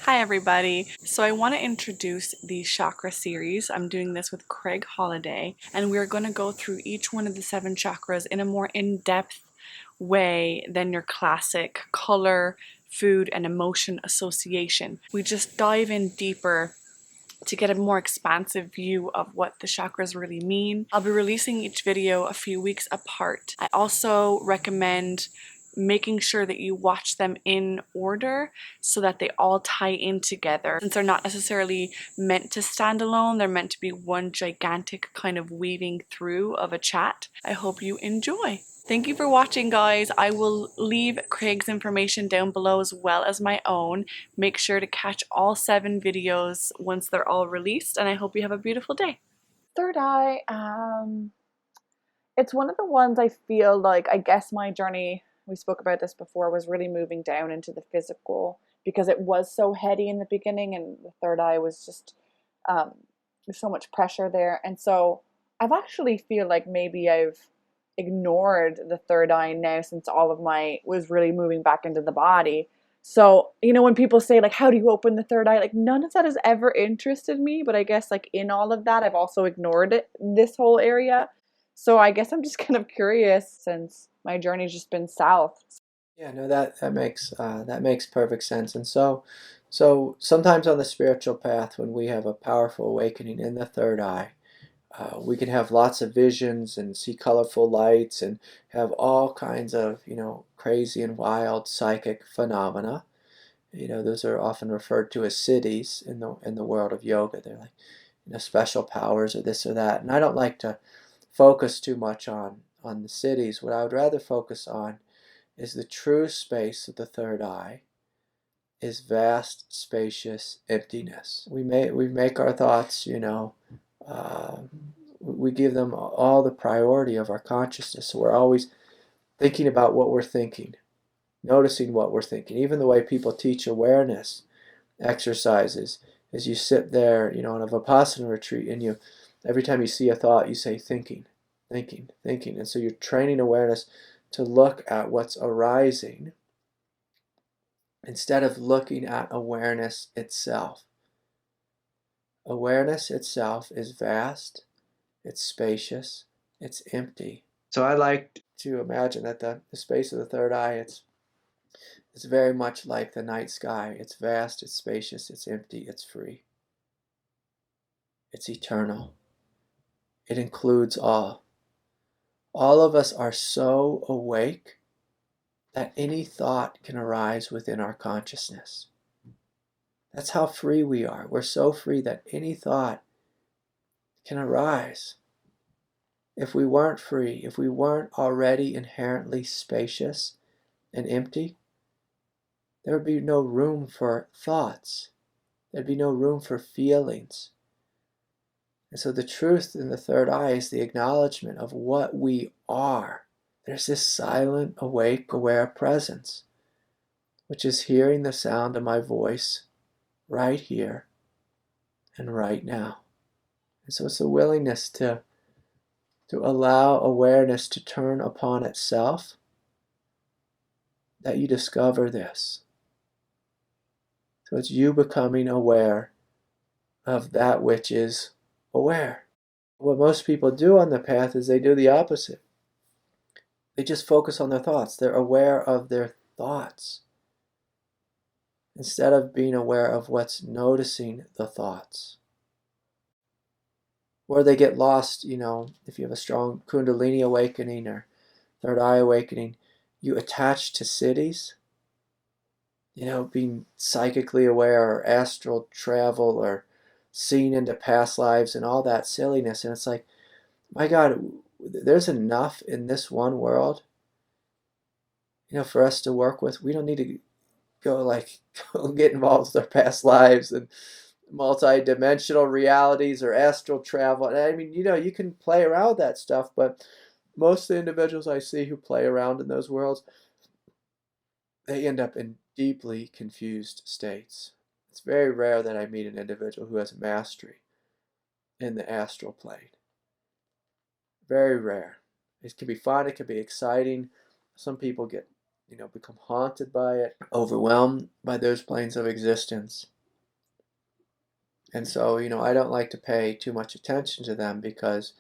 Hi everybody. So I want to introduce the Chakra series. I'm doing this with Craig Holliday, and we're going to go through each one of the 7 chakras in a more in-depth way than your classic color, food, and emotion association. We just dive in deeper to get a more expansive view of what the chakras really mean. I'll be releasing each video a few weeks apart. I also recommend making sure that you watch them in order so that they all tie in together. Since they're not necessarily meant to stand alone, they're meant to be one gigantic kind of weaving through of a chat. I hope you enjoy. Thank you for watching, guys. I will leave Craig's information down below as well as my own. Make sure to catch all 7 videos once they're all released, and I hope you have a beautiful day. Third eye, it's one of the ones I feel like, I guess my journey, we spoke about this before, was really moving down into the physical because it was so heady in the beginning, and the third eye was just, there's so much pressure there. And so I've actually feel like maybe I've ignored the third eye now since all of my was really moving back into the body. So, when people say, like, how do you open the third eye? Like, none of that has ever interested me, but I guess, like, in all of that, I've also ignored it, this whole area. So I guess I'm just kind of curious since my journey's just been south. Yeah, no, that makes perfect sense. And so sometimes on the spiritual path, when we have a powerful awakening in the third eye, we can have lots of visions and see colorful lights and have all kinds of, crazy and wild psychic phenomena. Those are often referred to as siddhis in the world of yoga. They're like, special powers or this or that. And I don't like to focus too much on the siddhis. What I would rather focus on is the true space of the third eye is vast, spacious emptiness. We make our thoughts, we give them all the priority of our consciousness. So we're always thinking about what we're thinking, noticing what we're thinking. Even the way people teach awareness exercises is you sit there, on a Vipassana retreat, and every time you see a thought, you say thinking, thinking, thinking. And so you're training awareness to look at what's arising instead of looking at awareness itself. Awareness itself is vast, it's spacious, it's empty. So I like to imagine that the space of the third eye, it's very much like the night sky. It's vast, it's spacious, it's empty, it's free. It's eternal. It includes all. All of us are so awake that any thought can arise within our consciousness. That's how free we are. We're so free that any thought can arise. If we weren't free, if we weren't already inherently spacious and empty, there would be no room for thoughts. There'd be no room for feelings. And so the truth in the third eye is the acknowledgement of what we are. There's this silent, awake, aware presence, which is hearing the sound of my voice right here and right now. And so it's a willingness to allow awareness to turn upon itself that you discover this. So it's you becoming aware of that which is aware. What most people do on the path is they do the opposite. They just focus on their thoughts. They're aware of their thoughts instead of being aware of what's noticing the thoughts. Or they get lost, if you have a strong Kundalini awakening or third eye awakening, you attach to siddhis, being psychically aware or astral travel or seeing into past lives and all that silliness. And it's like, my God, there's enough in this one world, for us to work with. We don't need to go get involved with our past lives and multi-dimensional realities or astral travel. And I mean, you can play around with that stuff, but most of the individuals I see who play around in those worlds, they end up in deeply confused states. It's very rare that I meet an individual who has mastery in the astral plane. Very rare. It can be fun, it can be exciting. Some people get, become haunted by it, overwhelmed by those planes of existence. And so, I don't like to pay too much attention to them because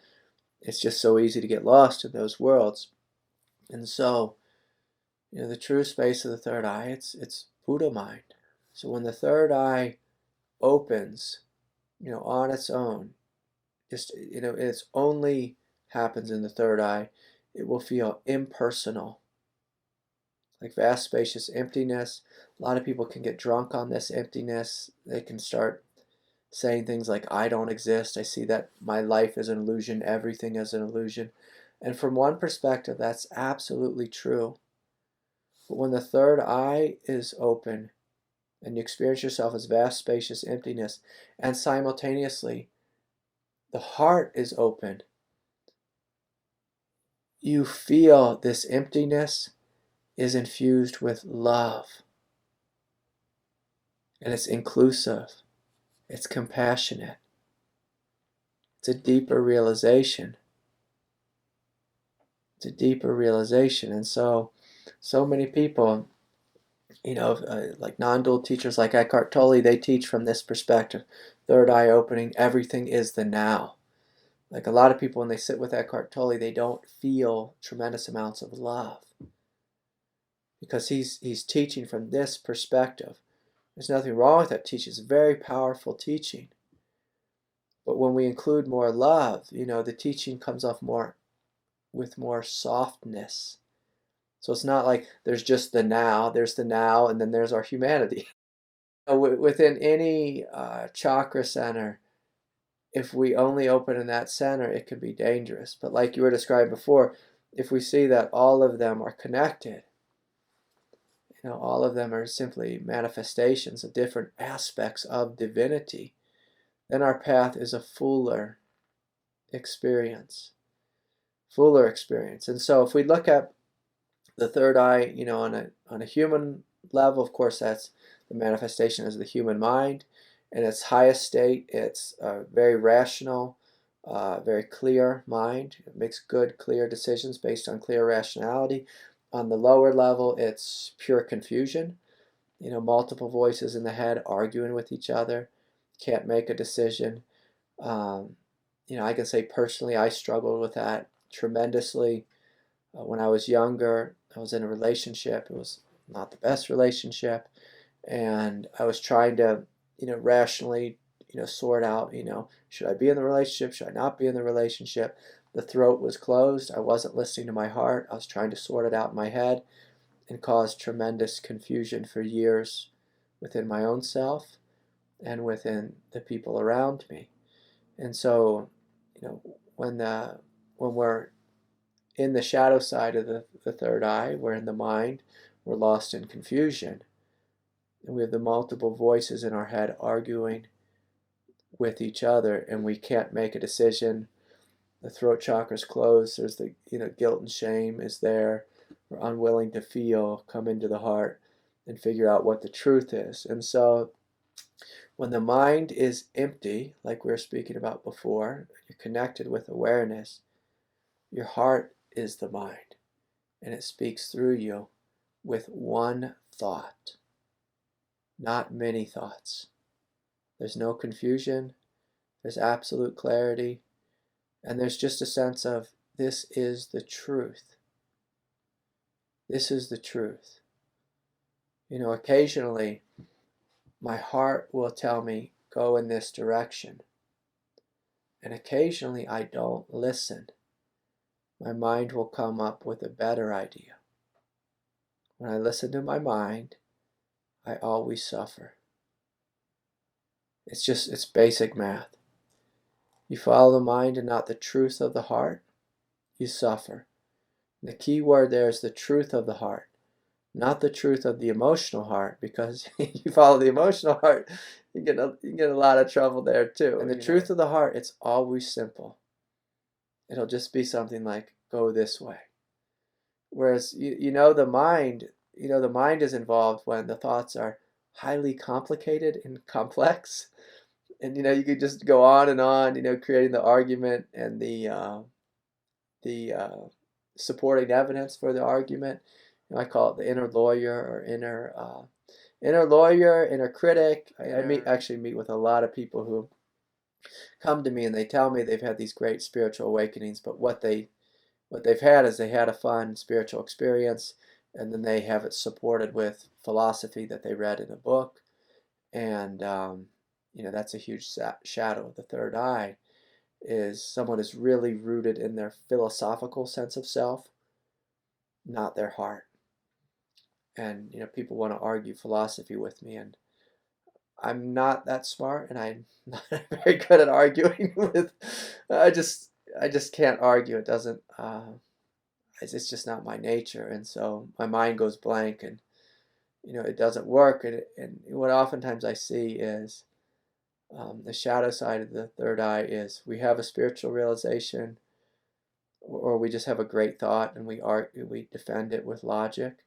it's just so easy to get lost in those worlds. And so, the true space of the third eye, it's Buddha mind. So when the third eye opens, on its own, just, it's only happens in the third eye, it will feel impersonal, like vast, spacious emptiness. A lot of people can get drunk on this emptiness. They can start saying things like, I don't exist. I see that my life is an illusion. Everything is an illusion. And from one perspective, that's absolutely true. But when the third eye is open and you experience yourself as vast, spacious emptiness, and simultaneously the heart is open, you feel this emptiness is infused with love. And it's inclusive. It's compassionate. It's a deeper realization. It's a deeper realization. And so many people, like non-dual teachers like Eckhart Tolle, they teach from this perspective. Third eye opening, everything is the now. Like a lot of people, when they sit with Eckhart Tolle, they don't feel tremendous amounts of love because he's teaching from this perspective. There's nothing wrong with that teaching. It's a very powerful teaching. But when we include more love, the teaching comes off with more softness. So it's not like there's just the now, there's the now, and then there's our humanity. Within any chakra center, if we only open in that center, it can be dangerous. But like you were described before, if we see that all of them are connected, all of them are simply manifestations of different aspects of divinity, then our path is a fuller experience. And so if we look at the third eye, on a human level, of course, that's the manifestation as the human mind. In its highest state, it's a very rational, very clear mind. It makes good, clear decisions based on clear rationality. On the lower level, it's pure confusion. Multiple voices in the head arguing with each other, can't make a decision. I can say personally, I struggled with that tremendously. When I was younger, I was in a relationship. It was not the best relationship. And I was trying to, rationally, sort out, should I be in the relationship? Should I not be in the relationship? The throat was closed. I wasn't listening to my heart. I was trying to sort it out in my head and caused tremendous confusion for years within my own self and within the people around me. And so, when we're in the shadow side of the third eye, we're in the mind, we're lost in confusion. And we have the multiple voices in our head arguing with each other, and we can't make a decision. The throat chakra is closed. There's the, guilt and shame is there. We're unwilling to feel, come into the heart, and figure out what the truth is. And so when the mind is empty, like we were speaking about before, you're connected with awareness, your heart is the mind, and it speaks through you with one thought, not many thoughts. There's no confusion, there's absolute clarity, and there's just a sense of this is the truth. This is the truth. Occasionally, my heart will tell me, go in this direction. And occasionally, I don't listen. My mind will come up with a better idea. When I listen to my mind, I always suffer. It's basic math. You follow the mind and not the truth of the heart, you suffer. And the key word there is the truth of the heart, not the truth of the emotional heart, because you follow the emotional heart, you get a lot of trouble there too. And the truth of the heart, it's always simple. It'll just be something like, go this way. Whereas the mind, the mind is involved when the thoughts are highly complicated and complex. And you could just go on and on, creating the argument and the supporting evidence for the argument. I call it the inner lawyer or inner inner lawyer, inner critic. I actually meet with a lot of people who come to me and they tell me they've had these great spiritual awakenings, but what they've had is they had a fun spiritual experience, and then they have it supported with philosophy that they read in a book, and that's a huge shadow of the third eye. Is someone is really rooted in their philosophical sense of self, not their heart. And people want to argue philosophy with me, and I'm not that smart, and I'm not very good at arguing with. I just can't argue. It doesn't. It's just not my nature, and so my mind goes blank, and it doesn't work. And what oftentimes I see is the shadow side of the third eye is we have a spiritual realization, or we just have a great thought, and we defend it with logic.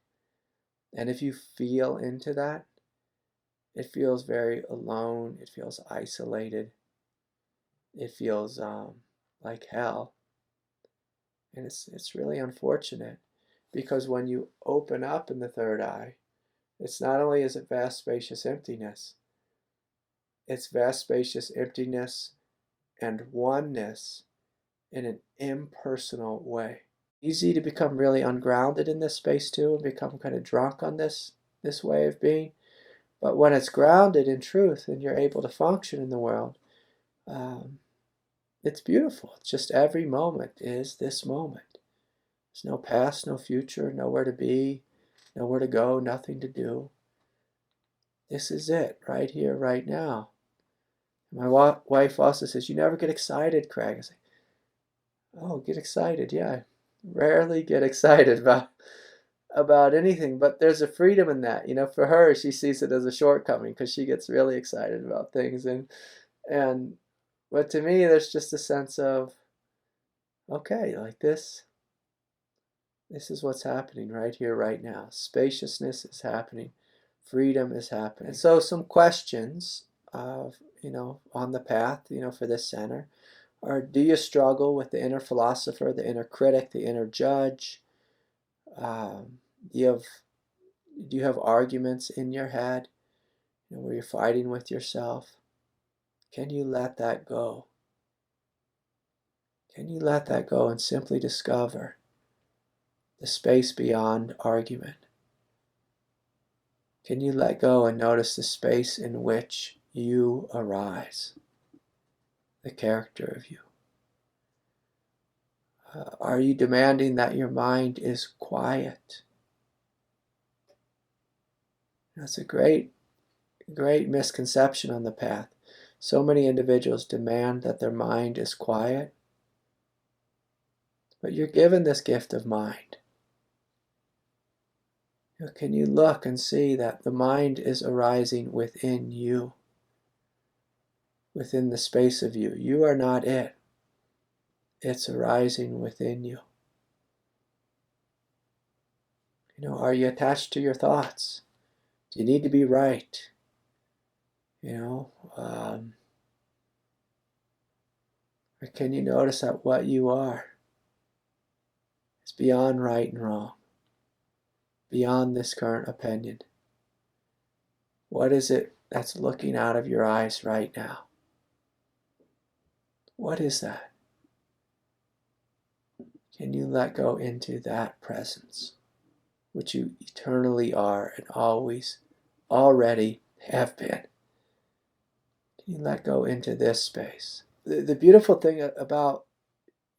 And if you feel into that, it feels very alone. It feels isolated. It feels like hell. And it's really unfortunate, because when you open up in the third eye, it's not only is it vast, spacious emptiness, it's vast, spacious emptiness and oneness in an impersonal way. Easy to become really ungrounded in this space too, and become kind of drunk on this way of being. But when it's grounded in truth and you're able to function in the world, it's beautiful. It's just every moment is this moment. There's no past, no future, nowhere to be, nowhere to go, nothing to do. This is it, right here, right now. My wife also says, "You never get excited, Craig." I say, "Oh, get excited." Yeah, I rarely get excited about anything, but there's a freedom in that. For her, she sees it as a shortcoming because she gets really excited about things, and but to me, there's just a sense of, okay, like this is what's happening right here, right now. Spaciousness is happening. Freedom is happening. And so some questions of, on the path, for this center are, do you struggle with the inner philosopher, the inner critic, the inner judge? Do you have arguments in your head, where you're fighting with yourself? Can you let that go? Can you let that go and simply discover the space beyond argument? Can you let go and notice the space in which you arise, the character of you? Are you demanding that your mind is quiet? That's a great misconception on the path. So many individuals demand that their mind is quiet, but you're given this gift of mind. Can you look and see that the mind is arising within you, within the space of you? You are not it. It's arising within you. Are you attached to your thoughts? Do you need to be right? Or can you notice that what you are is beyond right and wrong, beyond this current opinion? What is it that's looking out of your eyes right now? What is that? Can you let go into that presence, which you eternally are and always, already have been? Can you let go into this space? The beautiful thing about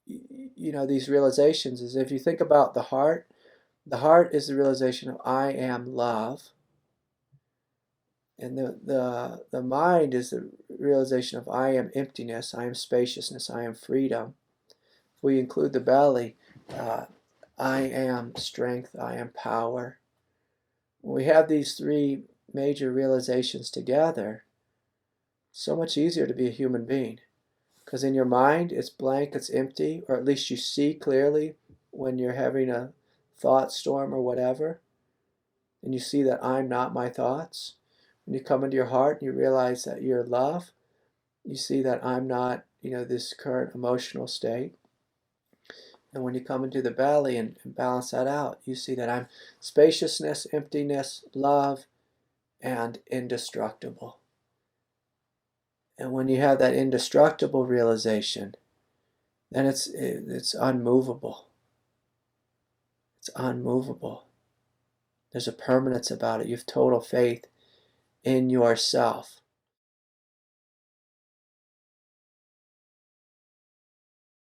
these realizations is, if you think about the heart is the realization of I am love, and the mind is the realization of I am emptiness, I am spaciousness, I am freedom. If we include the belly, I am strength, I am power. When we have these three major realizations together, it's so much easier to be a human being. Because in your mind, it's blank, it's empty, or at least you see clearly when you're having a thought storm or whatever, and you see that I'm not my thoughts. When you come into your heart and you realize that you're love, you see that I'm not, this current emotional state. And when you come into the belly and balance that out, you see that I'm spaciousness, emptiness, love, and indestructible. And when you have that indestructible realization, then it's unmovable. It's unmovable. There's a permanence about it. You have total faith in yourself.